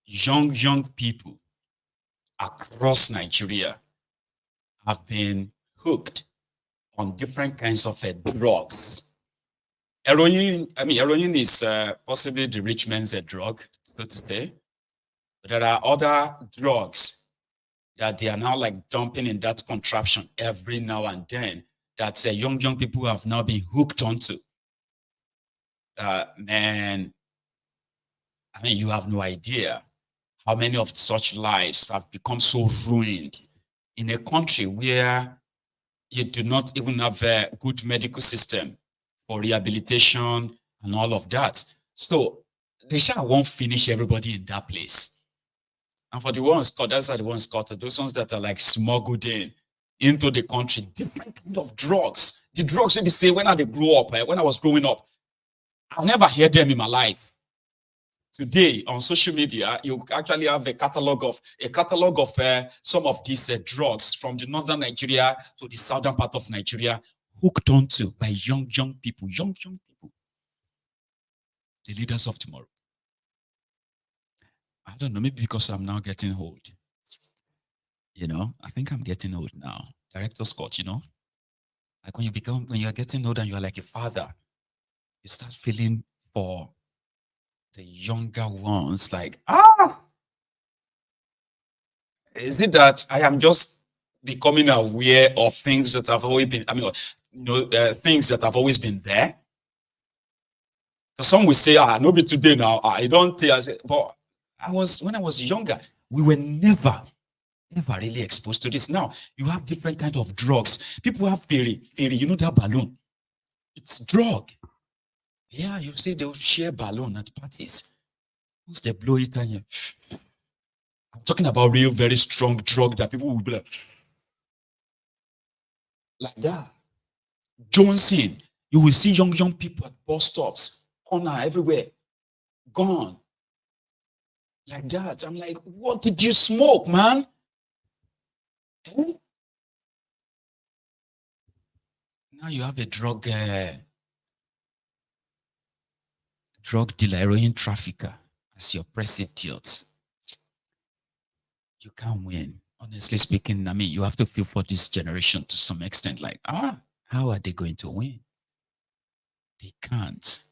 young people across Nigeria have been hooked on different kinds of drugs. Heroin is possibly the rich man's drug, so to say. But there are other drugs that they are now like dumping in that contraption every now and then that young people have now been hooked onto. Man, you have no idea how many of such lives have become so ruined in a country where you do not even have a good medical system for rehabilitation and all of that. So they won't finish everybody in that place. And for the ones caught, that's the ones caught, those ones that are like smuggled in into the country, different kind of drugs. The drugs they say when I grew up, when I was growing up, I never heard them in my life. Today on social media, you actually have a catalog of some of these drugs from the northern Nigeria to the southern part of Nigeria, hooked onto by young people, the leaders of tomorrow. I don't know, maybe because I'm now getting old. I think I'm getting old now. Director Scott, like when you're getting old and you're like a father, you start feeling for the younger ones, like, is it that I am just becoming aware of things that have always been, things that have always been there? Because some will say, no be today now, I don't tell. But when I was younger, we were never really exposed to this. Now, you have different kind of drugs. People have fairy, that balloon. It's drug. Yeah, you see they'll share balloon at parties. Once they blow it on you, I'm talking about real, very strong drug that people will be like that. Johnson, you will see young people at bus stops, corner, everywhere, gone. Like that. I'm like, what did you smoke, man? Now you have a drug dealer, heroin trafficker as your president. You can't win. Honestly speaking, you have to feel for this generation to some extent, like, how are they going to win? They can't.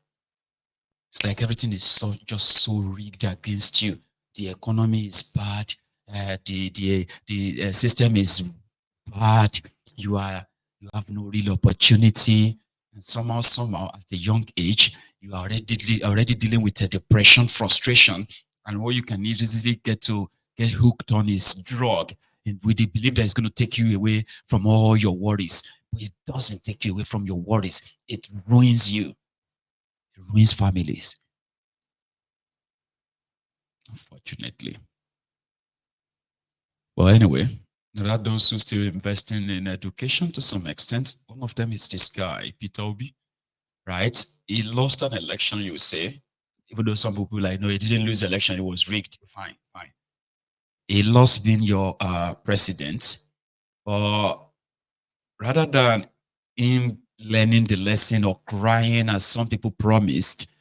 It's like everything is just so rigged against you. The economy is bad. The system is bad. You have no real opportunity, and somehow at a young age, you are already dealing with a depression, frustration, and what you can easily get hooked on is drug, and with the belief that it's going to take you away from all your worries. But it doesn't take you away from your worries. It ruins you. It ruins families. Unfortunately. Well, anyway, there are those who still investing in education to some extent. One of them is this guy, Peter Obi, right? He lost an election, you say, even though some people like, no, he didn't lose the election, it was rigged. Fine. He lost being your president, but rather than him learning the lesson or crying as some people promised,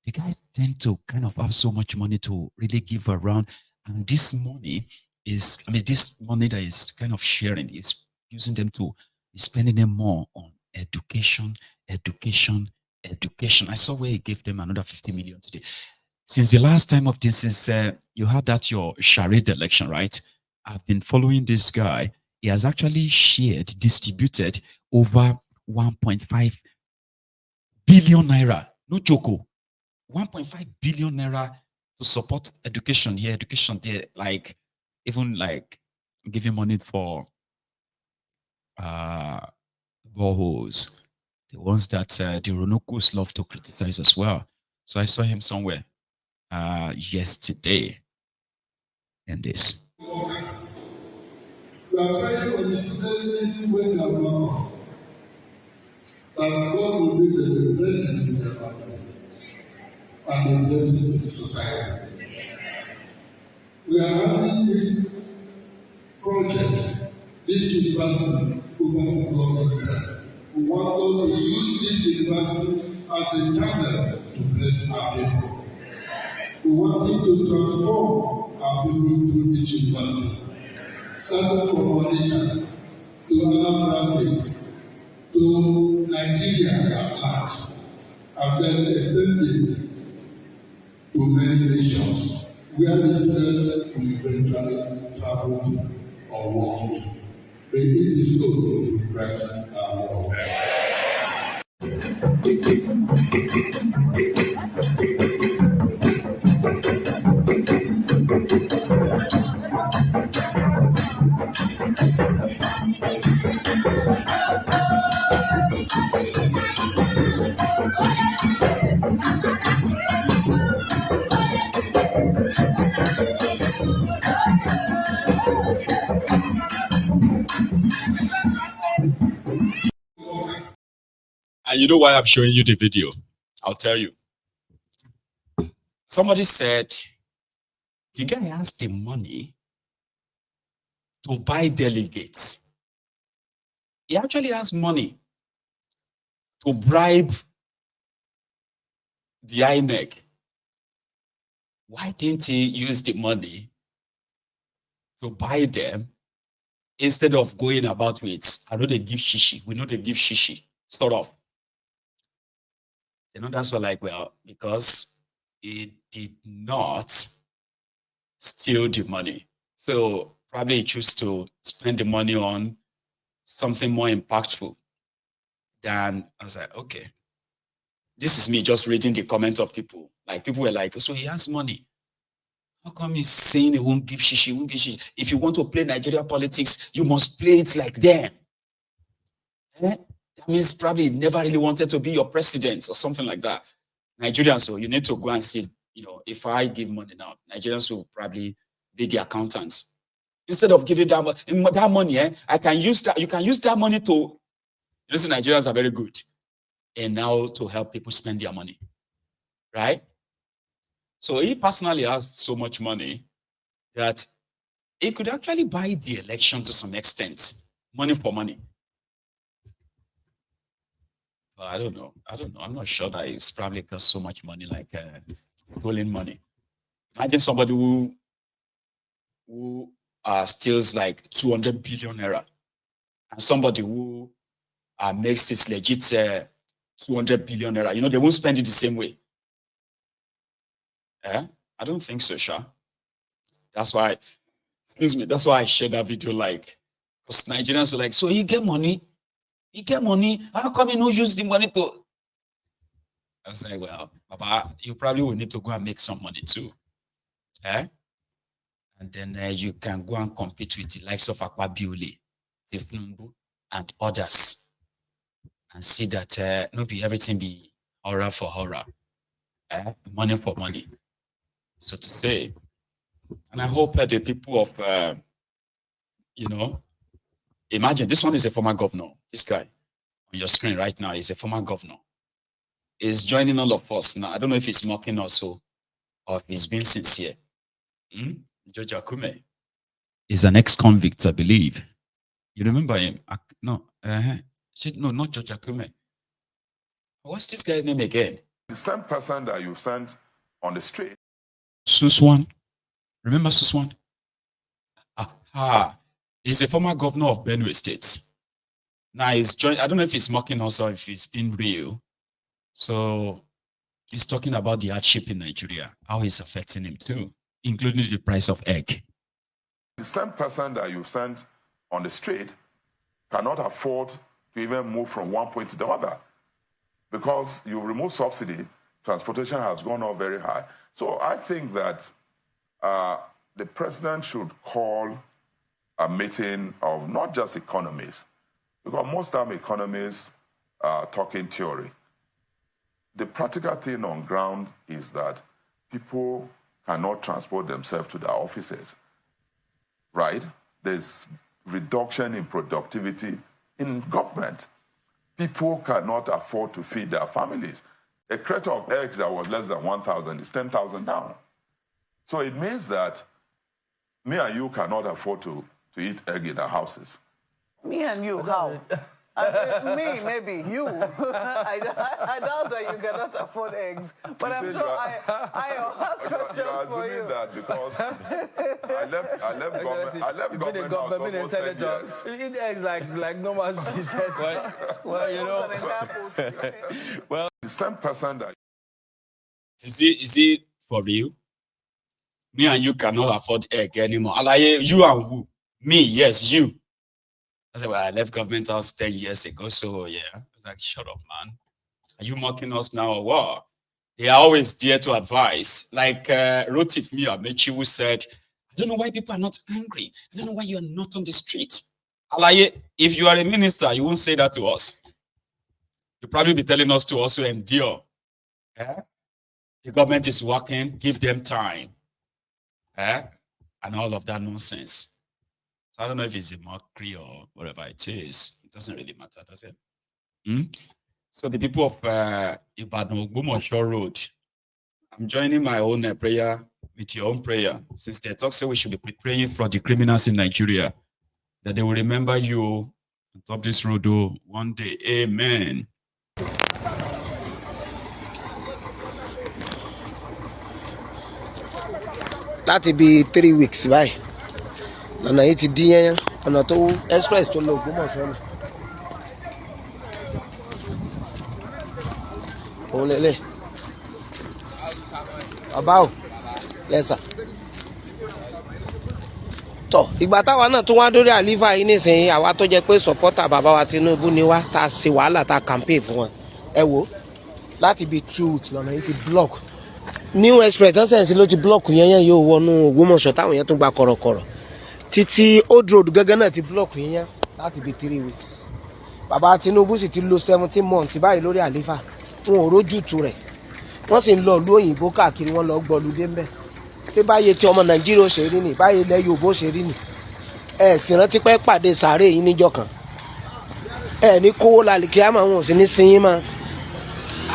the guys tend to kind of have so much money to really give around, and this money is, this money that is kind of sharing is using them to spending them more on education. I saw where he gave them another 50 million today. Since the last time of this, since you had that your charade election, right? I've been following this guy. He has actually distributed over 1.5 billion naira. No joke. 1.5 billion naira to support education here, education there, like even like giving money for boreholes, the ones that the Ronokus love to criticize as well. So I saw him somewhere yesterday in this. We are praying for the students when they are born, that God will be the blessing in their families and the blessing in the society. We are having this project, this university over the government side. We want God to use this university as a channel to bless our people. We want Him to transform our people through this university, starting from Onitsha to Anambra State to Nigeria at large, and then extending to many nations where the students will eventually travel or work. May it be so in Christ our Lord. And you know why I'm showing you the video? I'll tell you. Somebody said the guy has the money to buy delegates. He actually has money to bribe the INEC. Why didn't he use the money to buy them instead of going about with, I know they give shishi, we know they give shishi, sort of. You know, that's what, like, well, because he did not steal the money. So probably he chose to spend the money on something more impactful than, I was like, okay. This is me just reading the comments of people. Like, people were like, so he has money. How come he's saying he won't give shishi, won't give shishi? If you want to play Nigeria politics, you must play it like them. That means probably he never really wanted to be your president or something like that. Nigerians, so you need to go and see, you know, if I give money now, Nigerians will probably be the accountants. Instead of giving that money, I can use that, you can use that money to, listen, Nigerians are very good. And now to help people spend their money, right? So he personally has so much money that he could actually buy the election to some extent, money for money. But I don't know. I'm not sure that it's probably cost so much money, like stolen money. Imagine somebody who steals like 200 billion naira, and somebody who makes this legit 200 billion naira. You know, they won't spend it the same way. I don't think so, Sha. That's why, excuse me, that's why I shared that video, like, because Nigerians are like, so you get money? How come you don't use the money to? I was like, well, Baba, you probably will need to go and make some money too. And then you can go and compete with the likes of Abroadian, Tinubu, and others, and see that not be everything be horror for horror, money for money, so to say. And I hope the people of, you know, imagine this one is a former governor. This guy on your screen right now is a former governor. He's joining all of us now. I don't know if he's mocking us or if he's being sincere. George Akume is an ex-convict, I believe. You remember him? No, no, not George Akume. What's this guy's name again? The same person that you sent on the street. Suswan. Remember Suswan? He's a former governor of Benue State. Now he's joined. I don't know if he's mocking us or if he's been real. So he's talking about the hardship in Nigeria, how it's affecting him too, including the price of egg. The same person that you sent on the street cannot afford to even move from one point to the other. Because you remove subsidy, transportation has gone up very high. So I think that the president should call a meeting of not just economists, because most time economists are talking theory. The practical thing on ground is that people cannot transport themselves to their offices, right? There's reduction in productivity in government. People cannot afford to feed their families. A crate of eggs that was less than 1,000 is 10,000 now. So it means that me and you cannot afford to eat egg in our houses. Me and you, how? Me, maybe. You. I doubt that you cannot afford eggs. But I'm sure I ask questions for you. That because I left government house for 10 years. You eat eggs like no one's business. Well, you know. Well, The same person that Is it for real? Me and you cannot afford egg anymore. You and who? Me, yes, you. I said, well, I left government house 10 years ago, so yeah. I was like, shut up, man. Are you mocking us now or what? They are always there to advise. Like Rotif Miyamechi, who said, I don't know why people are not angry. I don't know why you are not on the street. If you are a minister, you won't say that to us. You'll probably be telling us to also endure. Yeah? The government is working, give them time. And all of that nonsense. So I don't know if it's a mockery or whatever it is. It doesn't really matter, does it? So the people of Ibadan Ogbomoso Road, I'm joining my own prayer with your own prayer. Since they talk, so we should be praying for the criminals in Nigeria, that they will remember you on top this road one day. Amen. Láti bí 3 weeks báyìí ọ̀nà yìí ti dín yẹn ọ̀nà tó express tó lọ Ògbómọ̀ṣọ́ ni òun lélẹ̀ ọba ò lẹ́sà tọ̀ ìgbà táwa náà tún wá dórí àlífà yìí nísìnyí àwa tó jẹ́ pé supporter bàbá wa Tinubu ni wá tá a ṣe wàhálà tá a campaign fún wọn ẹ wò láti bí 2 weeks lọ́nà yìí ti block. New express nonsense ló ti block yẹn yóò wọnú Ògbómọ̀ṣọ́ táwọn yẹn tún gba kọ̀rọ̀kọ̀rọ̀ títí old road gẹ́gẹ́ náà ti block yẹn láti bí 3 weeks bàbá Tinubu sì ti lò 17 months báyìí lórí àléfà wọn ò rójútu rẹ̀ wọ́n sì ń lọ ìlú òyìnbó káàkiri wọn lọ gbọ́lùdé ńbẹ̀ ṣé báyé tí ọmọ Nàìjíríà ó ṣe rí nì báyé ilẹ̀ Yorùbá ó ṣe rí nì ẹ sì rántí pé pàdé sàárè yìí níjọ́ kan ẹ ní kówó lálìkí àmọ́ àwọn ò sì ní sin yín mọ́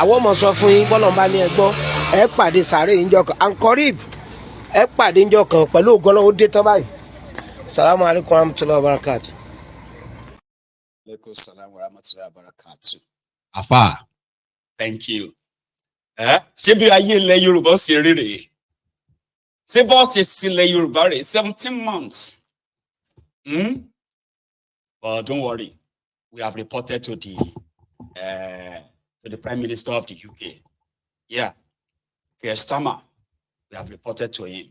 àwọn ọmọ sọ fún yín bọ́lọ̀ ń bá ní ẹ gbọ́ ẹ pàdé sàárè yín jọ kan ankorib ẹ pàdé jọ kan pẹ̀lú ògbọ́n ó dé tán báyìí. Salamu alaikum warahmatullahi wabarakatuh. Alaikum salam warahmatullahi wabarakatuh. Afa, thank you. Ṣé bí ayé ilẹ̀ Yorùbá ṣe rí rèé? Ṣé bọ́ọ̀sì sílẹ̀ Yorùbá rèé 17 months? But don't worry, we have reported to the Prime Minister of the UK. Yeah, Keir Starmer, we have reported to him.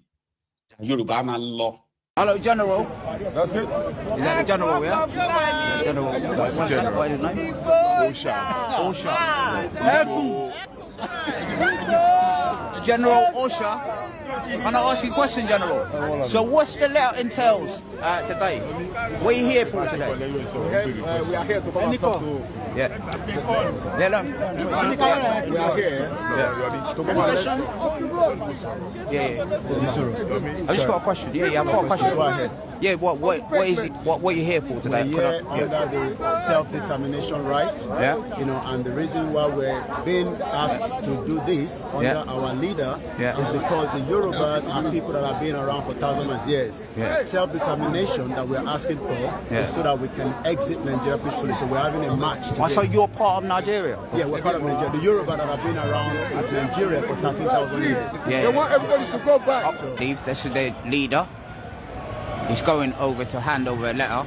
The Yoruba law. Hello, General. That's it. Is that the General, yeah? General. That's the General. What is his name? Osha. General Osha. Can I ask you a question, General? So what's the letter entails today? What are you here for today? We are here to come and talk to. Yeah. We are here to come and I just got a question. Yeah, I've got a question. Go ahead. Yeah, what is it? What are you here for today? We're here under the self-determination right. Yeah. And the reason why we're being asked to do this under our leader is because the Yorubas are people that have been around for thousands of years. Yeah. Self-determination that we're asking for is so that we can exit Nigeria peacefully. So we're having a march today. So you're part of Nigeria? Yeah, we're part of Nigeria. The Yoruba that have been around at Nigeria for 13,000 years. Yeah. They want everybody to go back. Steve, this is the leader. He's going over to hand over a letter.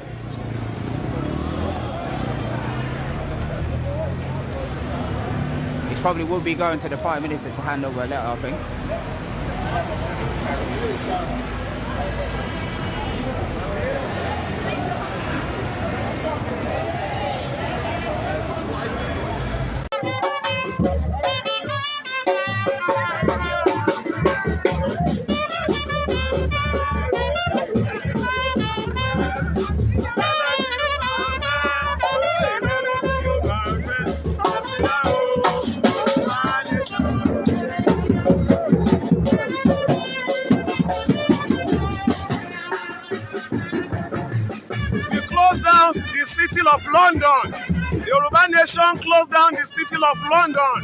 He probably will be going to the Prime Minister to hand over a letter, I think. The city of London. The Yoruba nation closed down the city of London.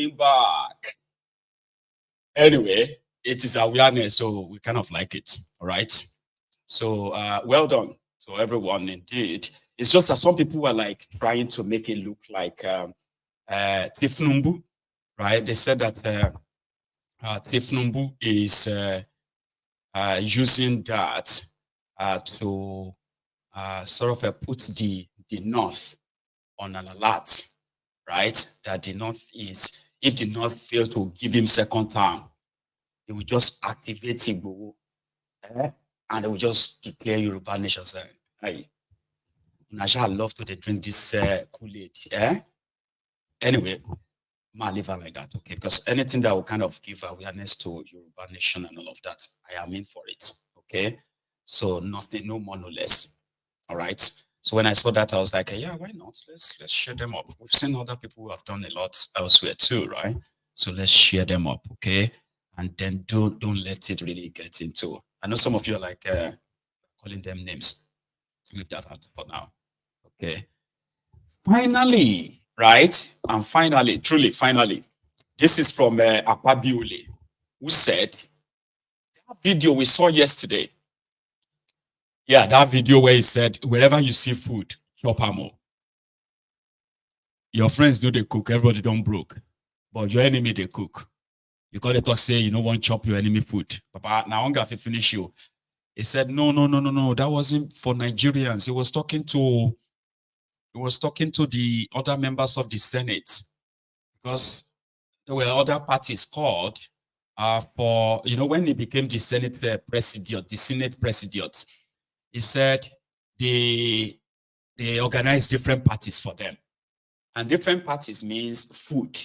coming back. Anyway, it is awareness, so we kind of like it. All right. So well done to everyone indeed. It's just that some people were like trying to make it look like Tinubu, right? They said that Tinubu is using that to sort of put the North on an alert, right? That the North is, if the North fail to give him second term, they will just activate Igbo, and they will just declare Yoruba nation. Hey, I love to drink this Kool-Aid. Anyway, I'll leave it like that, okay? Because anything that will kind of give awareness to Yoruba nation and all of that, I am in for it, okay? So nothing, no more, no less. All right. So when I saw that, I was like, yeah, why not? Let's share them up. We've seen other people who have done a lot elsewhere too, right? So let's share them up, okay? And then don't let it really get into. I know some of you are like calling them names. Leave that out for now, okay? Finally, right? And finally, truly, finally, this is from Akwabiule, who said that video we saw yesterday. Yeah, that video where he said, wherever you see food, chop more. Your friends know they cook, everybody don't broke. But your enemy, they cook. You got to talk, say, you don't want to chop your enemy food. Papa, now I'm going to finish you. He said, no. That wasn't for Nigerians. He was talking to the other members of the Senate. Because there were other parties called for, when he became the Senate president, the Senate president, he said they organize different parties for them. And different parties means food.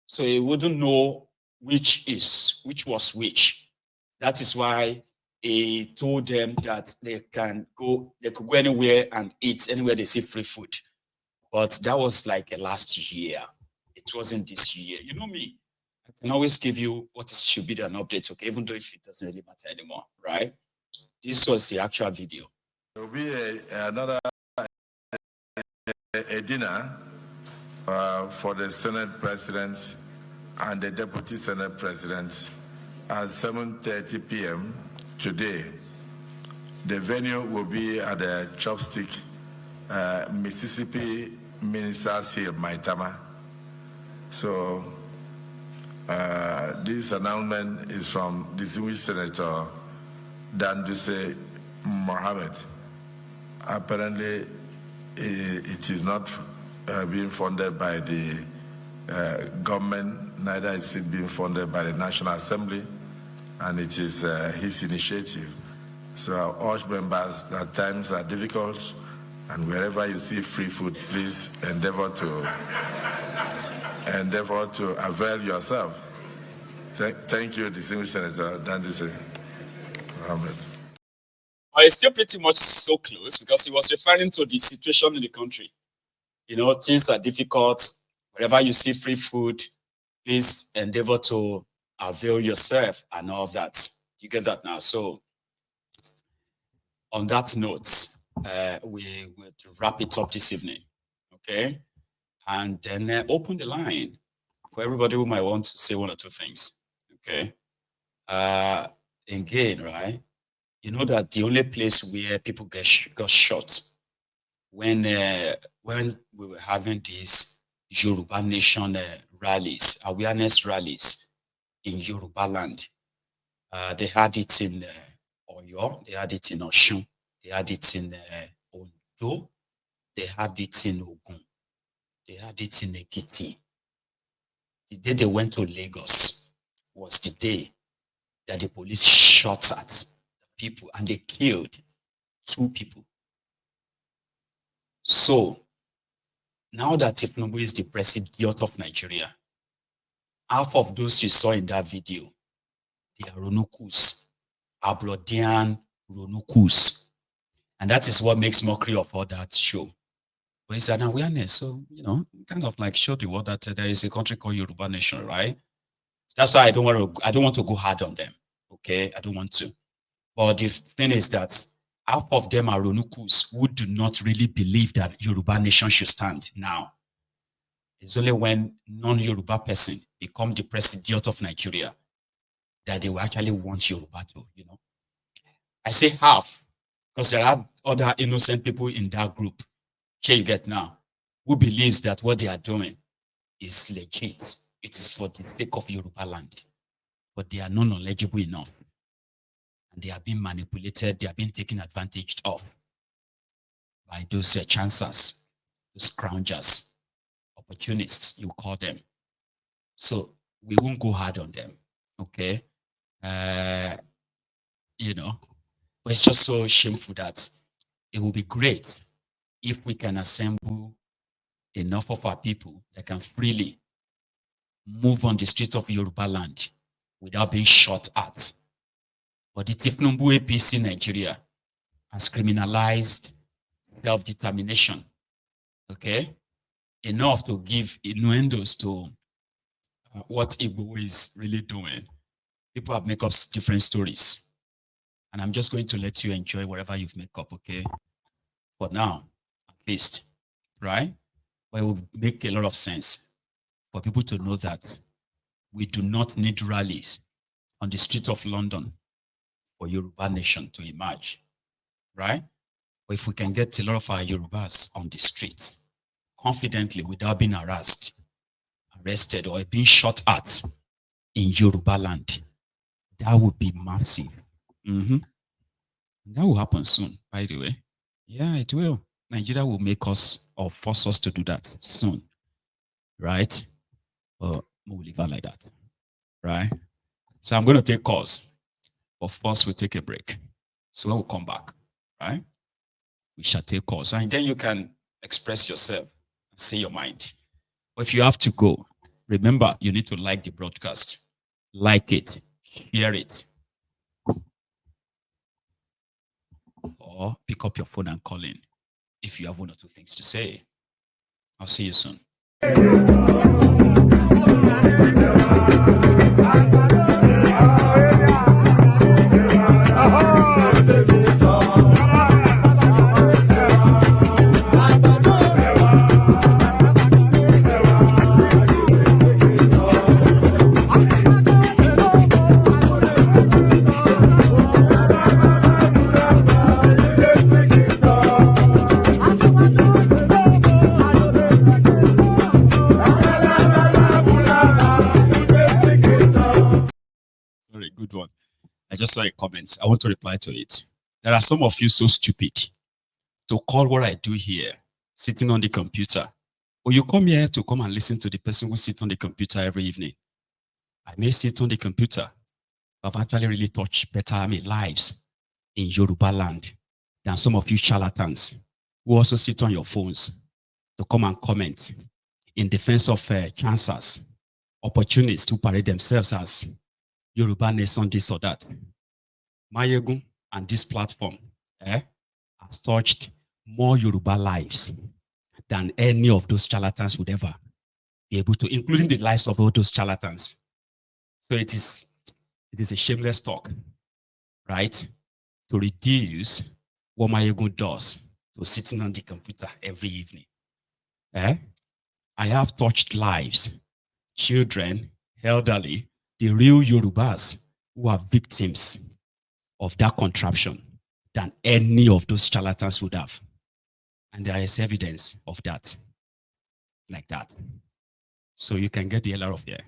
So he wouldn't know which was which. That is why he told them that they could go anywhere and eat anywhere they see free food. But that was like last year. It wasn't this year. You know me, I can always give you what should be an update, okay, even though if it doesn't really matter anymore, right? This was the actual video. There will be another dinner for the Senate President and the Deputy Senate President at 7:30 p.m. today. The venue will be at the Chopstick, Mississippi Ministers Hill, Maitama. So this announcement is from distinguished Senator Danduse Mohammed. Apparently, it is not being funded by the government, neither is it being funded by the National Assembly, and it is his initiative. So I urge members that times are difficult, and wherever you see free food, please endeavor to avail yourself. Thank you, distinguished Senator Danduse Mohammed. It's still pretty much so close because he was referring to the situation in the country. Things are difficult. Wherever you see free food, please endeavor to avail yourself and all of that. You get that now? So on that note, we will wrap it up this evening, okay? And then open the line for everybody who might want to say one or two things, okay? Again, right? You know that the only place where people got shot when we were having these Yoruba Nation rallies, awareness rallies in Yoruba land, they had it in Oyo, they had it in Osun, they had it in Ondo, they had it in Ogun, they had it in Ekiti. The day they went to Lagos was the day that the police shot at people and they killed 2 people. So now that Tinubu is the president of Nigeria, half of those you saw in that video, they are Ronokus, Abroadian Ronokus. And that is what makes mockery of all that show. But it's an awareness. So, kind of like show the world that there is a country called Yoruba Nation, right? That's why I don't want to go hard on them. Okay, I don't want to. But the thing is that half of them are Ronukus who do not really believe that Yoruba Nation should stand now. It's only when non-Yoruba person become the president of Nigeria, that they will actually want Yoruba to, I say half, because there are other innocent people in that group, you get now, who believes that what they are doing is legit. It is for the sake of Yoruba land. But they are not knowledgeable enough. And they are being manipulated, they are being taken advantage of by those chancers, those scroungers, opportunists, you call them. So we won't go hard on them, okay? But it's just so shameful that it will be great if we can assemble enough of our people that can freely move on the streets of Yoruba land without being shot at. But the Tinubu APC Nigeria has criminalized self-determination, okay? Enough to give innuendos to what Igbo is really doing. People have made up different stories. And I'm just going to let you enjoy whatever you've made up, okay? For now, at least, right? But it will make a lot of sense for people to know that we do not need rallies on the streets of London for Yoruba nation to emerge, right? But if we can get a lot of our Yorubas on the streets confidently without being arrested or being shot at in Yoruba land, that would be massive. That will happen soon, by the way. Yeah, it will. Nigeria will make us or force us to do that soon, right? But we'll leave it like that, right? So I'm going to take calls. But first, we'll take a break. So when we come back, right, we shall take calls. And then you can express yourself and say your mind. But if you have to go, remember, you need to like the broadcast. Like it, share it. Or pick up your phone and call in if you have one or two things to say. I'll see you soon. Good one. I just saw a comment. I want to reply to it. There are some of you so stupid to call what I do here sitting on the computer. Or you come here to come and listen to the person who sits on the computer every evening. I may sit on the computer, but I've actually really touched better lives in Yoruba land than some of you charlatans who also sit on your phones to come and comment in defense of chancers, opportunists who parade themselves as Yoruba nation, this or that. Mayegun and this platform has touched more Yoruba lives than any of those charlatans would ever be able to, including the lives of all those charlatans. So it is a shameless talk, right? To reduce what Mayegun does to sitting on the computer every evening. I have touched lives, children, elderly, the real Yorubas who are victims of that contraption than any of those charlatans would have. And there is evidence of that, like that. So you can get the hell out of here.